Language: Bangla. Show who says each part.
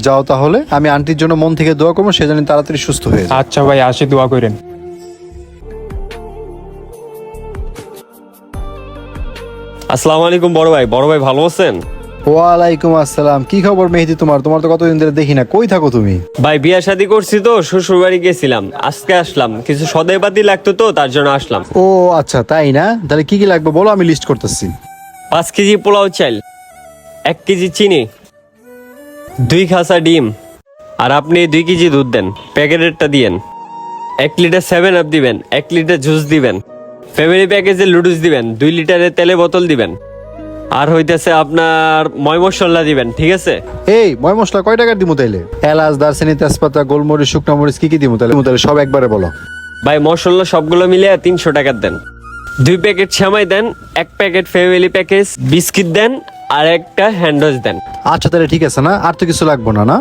Speaker 1: যাও তাহলে, আমি আন্টির জন্য মন থেকে দোয়া করবো, সে যেন তাড়াতাড়ি সুস্থ হয়ে যায়।
Speaker 2: আচ্ছা ভাই, আসি, দোয়া করেন।
Speaker 3: আসসালামু আলাইকুম বড় ভাই ভালো আছেন?
Speaker 1: ওয়ালাইকুম আসসালাম। কি খবর মেহেদি তোমার? তোমার তো কতদিন ধরে দেখি না, কই থাকো তুমি?
Speaker 3: ভাই বিয়া শাদী করছি তো, শ্বশুর বাড়ি গেছিলাম, আজকে আসলাম, কিছু সদাইপাতি লাগতো তো তার জন্য আসলাম।
Speaker 1: ও আচ্ছা, তাই না? তাহলে কি কি লাগবে বলো, আমি লিস্ট করতেছি।
Speaker 3: 5 কেজি পোলাও চাল, 1 কেজি চিনি, 2 খাসা ডিম, আর আপনি 2 কেজি দুধ দেন, প্যাকেটেরটা দিয়েন। 1 লিটার 7 আপ দিবেন, 1 লিটার জুস দিবেন, ফ্যামিলি প্যাকেজের লুডুস দিবেন, 2 লিটারের তেলের বোতল দিবেন, আর হইতেছে আপনার ময় মশলা দিবেন, ঠিক আছে?
Speaker 1: এই ময় মশলা কয় টাকার দিমু তাইলে? এলাচ, দারচিনি, তেজপাতা, গোলমরিচ, শুকনো মরিচ কি কি দিমু তাহলে সব একবারে বলো।
Speaker 3: ভাই মশলা সবগুলো মিলিয়ে 300 টাকার দেন। 2 প্যাকেট সেমাই দেন, 1 প্যাকেট ফ্যামিলি প্যাকেজ বিস্কিট দেন, আর একটা হ্যান্ডওয়াশ দেন।
Speaker 1: আচ্ছা তাহলে ঠিক আছে না, আর তো কিছু লাগবো না, না?